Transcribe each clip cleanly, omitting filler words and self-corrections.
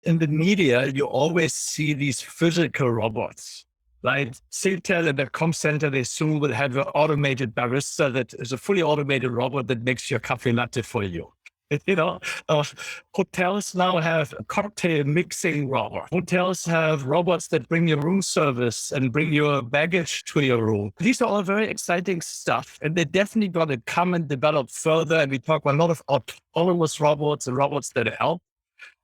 in the media, you always see these physical robots. Like Siltel in the comm center, they soon will have an automated barista that is a fully automated robot that makes your cafe latte for you. You know, uh, hotels now have a cocktail mixing robot. Hotels have robots that bring your room service and bring your baggage to your room. These are all very exciting stuff, and they're definitely going to come and develop further. And we talk about a lot of autonomous robots and robots that help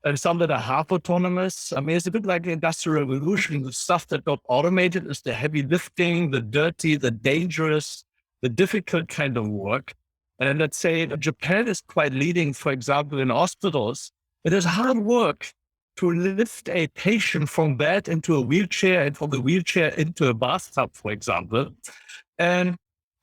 and some that are half autonomous. I mean, it's a bit like the Industrial Revolution. The stuff that got automated is the heavy lifting, the dirty, the dangerous, the difficult kind of work. And let's say Japan is quite leading, for example, in hospitals. It is hard work to lift a patient from bed into a wheelchair and from the wheelchair into a bathtub, for example. And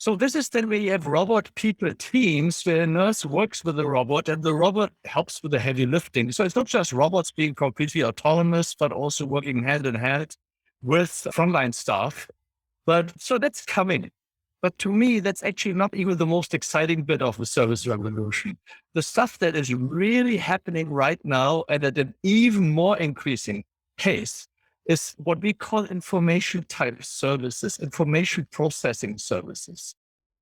so this is then where you have robot people teams where a nurse works with the robot and the robot helps with the heavy lifting. So it's not just robots being completely autonomous, but also working hand in hand with frontline staff. But so that's coming. But to me, that's actually not even the most exciting bit of the service revolution. The stuff that is really happening right now and at an even more increasing pace is what we call information type services, information processing services.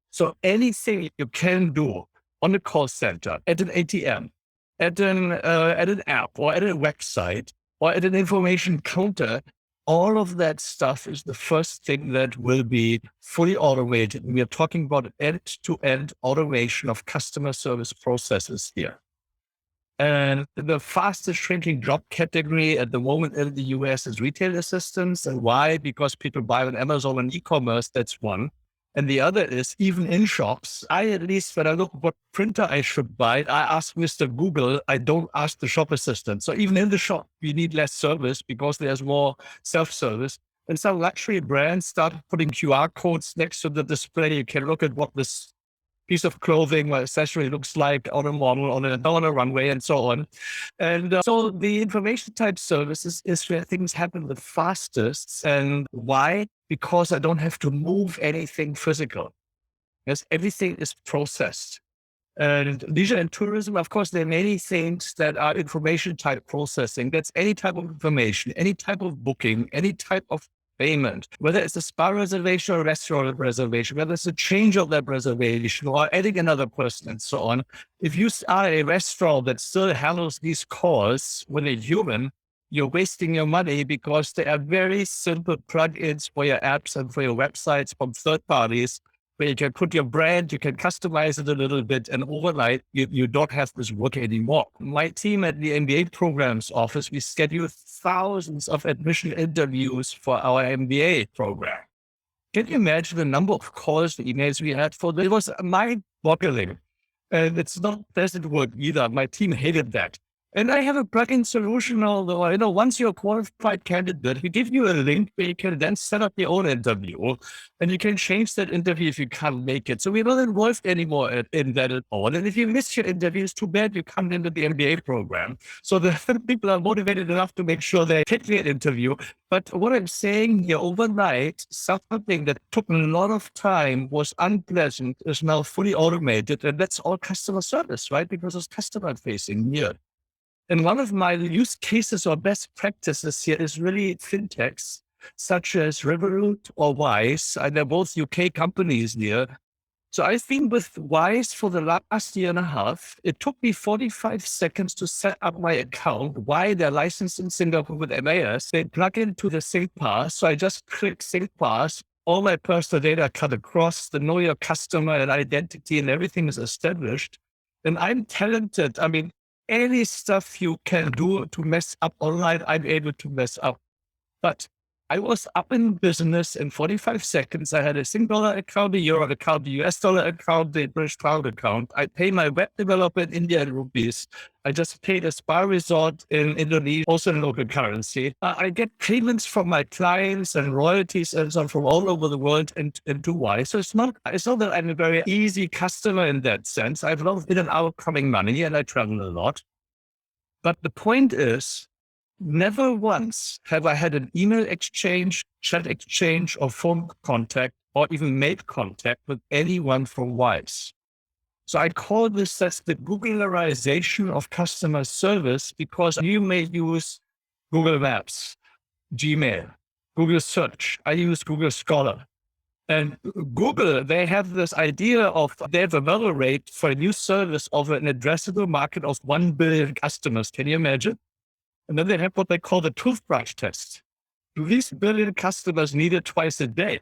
So anything you can do on a call center, at an ATM, at an app, or at a website, or at an information counter, all of that stuff is the first thing that will be fully automated. We are talking about end-to-end automation of customer service processes here. And the fastest shrinking job category at the moment in the US is retail assistants. And why? Because people buy on Amazon and e-commerce, that's one. And the other is even in shops. At least when I look at what printer I should buy, I ask Mr. Google, I don't ask the shop assistant. So even in the shop, we need less service because there's more self-service. And some luxury brands start putting QR codes next to the display. You can look at what this piece of clothing or accessory looks like on a model, on a runway, and so on. And so the information type services is where things happen the fastest. And why? Because I don't have to move anything physical. Yes, everything is processed. And leisure and tourism, of course, there are many things that are information type processing. That's any type of information, any type of booking, any type of payment, whether it's a spa reservation or a restaurant reservation, whether it's a change of that reservation or adding another person and so on. If you are a restaurant that still handles these calls with a human, you're wasting your money because there are very simple plugins for your apps and for your websites from third parties where you can put your brand, you can customize it a little bit, and overnight, you don't have this work anymore. My team at the MBA programs office, we schedule thousands of admission interviews for our MBA program. Can you imagine the number of calls, the emails we had for this? It was mind-boggling. And doesn't work either. My team hated that. And I have a plugin solution, although, once you're a qualified candidate, we give you a link where you can then set up your own interview and you can change that interview if you can't make it. So we're not involved anymore in that at all. And if you miss your interview, it's too bad you come into the MBA program. So the people are motivated enough to make sure they take the interview. But what I'm saying here, overnight, something that took a lot of time, was unpleasant, is now fully automated. And that's all customer service, right? Because it's customer facing here. And one of my use cases or best practices here is really fintechs, such as Revolut or Wise. And they're both UK companies here. So I've been with Wise for the last year and a half. It took me 45 seconds to set up my account. Why? They're licensed in Singapore with MAS. They plug into the Sync Pass. So I just click Sync Pass. All my personal data cut across, the know your customer and identity and everything is established. And I'm talented. I mean, any stuff you can do to mess up online, I'm able to mess up. But I was up in business in 45 seconds. I had a Singapore account, a Euro account, a US dollar account, a British pound account. I pay my web developer in Indian rupees. I just paid a spa resort in Indonesia, also in local currency. I get payments from my clients and royalties and so on from all over the world and to Wise. So it's not that I'm a very easy customer in that sense. I have a lot of in and outgoing money and I travel a lot. But the point is, never once have I had an email exchange, chat exchange, or phone contact, or even made contact with anyone from Wise. So I call this that's the Googleization of customer service, because you may use Google Maps, Gmail, Google Search. I use Google Scholar. And Google, they have this idea of, they have a value rate for a new service of an addressable market of 1 billion customers. Can you imagine? And then they have what they call the toothbrush test. Do these billion customers need it twice a day?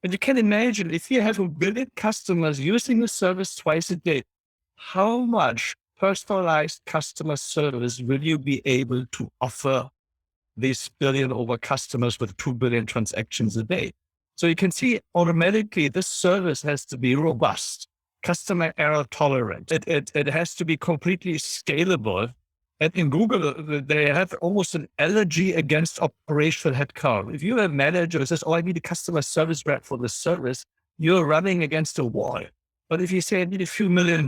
And you can imagine, if you have a billion customers using the service twice a day, how much personalized customer service will you be able to offer these billion over customers with 2 billion transactions a day? So you can see automatically this service has to be robust, customer error tolerant. It has to be completely scalable. And in Google, they have almost an allergy against operational headcount. If you're a manager who says, oh, I need a customer service rep for this service, you're running against a wall. But if you say I need a few $1 million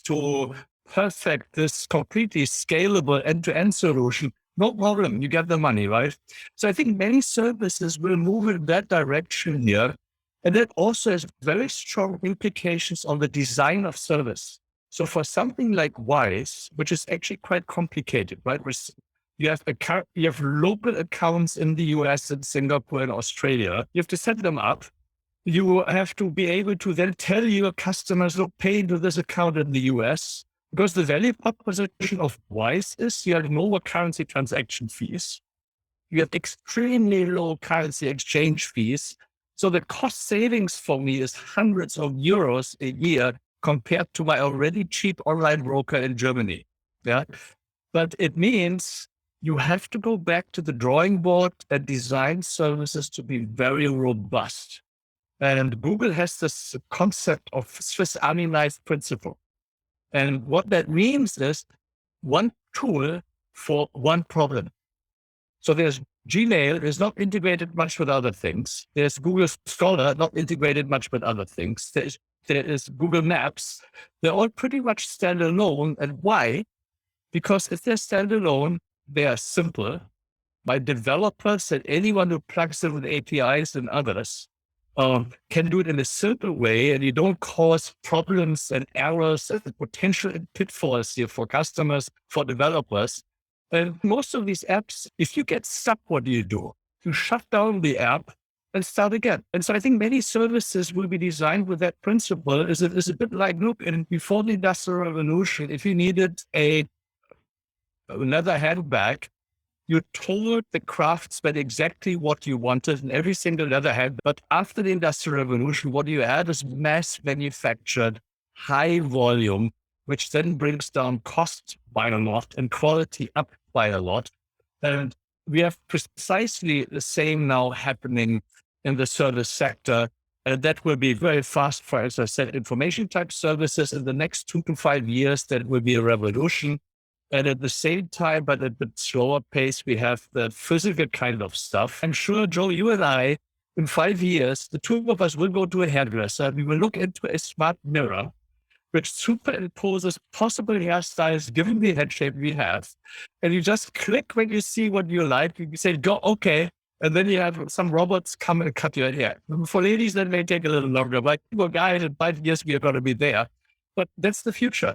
to perfect this completely scalable end-to-end solution, no problem, you get the money, right? So I think many services will move in that direction here. And that also has very strong implications on the design of service. So for something like Wise, which is actually quite complicated, right? You have local accounts in the US and Singapore and Australia. You have to set them up. You have to be able to then tell your customers, look, pay into this account in the US. Because the value proposition of Wise is you have lower currency transaction fees. You have extremely low currency exchange fees. So the cost savings for me is hundreds of euros a year compared to my already cheap online broker in Germany. Yeah. But it means you have to go back to the drawing board and design services to be very robust. And Google has this concept of Swiss Army knife principle. And what that means is one tool for one problem. So there's Gmail is not integrated much with other things. There's Google Scholar, not integrated much with other things. There is Google Maps. They're all pretty much standalone. And why? Because if they're standalone, they are simple. My developers and anyone who plugs in with APIs and others can do it in a simple way, and you don't cause problems and errors and potential pitfalls here for customers, for developers. And most of these apps, if you get stuck, what do? You shut down the app and start again. And so I think many services will be designed with that principle. It's a bit like, look, before the Industrial Revolution, if you needed another handbag, you told the craftsman exactly what you wanted in every single leather hand. But after the Industrial Revolution, what you add is mass manufactured, high volume, which then brings down cost by a lot and quality up by a lot. And we have precisely the same now happening in the service sector. And that will be very fast for, as I said, information type services. In the next 2 to 5 years, that will be a revolution. And at the same time, but at a bit slower pace, we have the physical kind of stuff. I'm sure, Joe, you and I, in 5 years, the two of us will go to a hairdresser. We will look into a smart mirror, which superimposes possible hairstyles given the head shape we have. And you just click when you see what you like. You say, go, okay. And then you have some robots come and cut your hair. For ladies, that may take a little longer. But for guys, in 5 years, we are going to be there. But that's the future.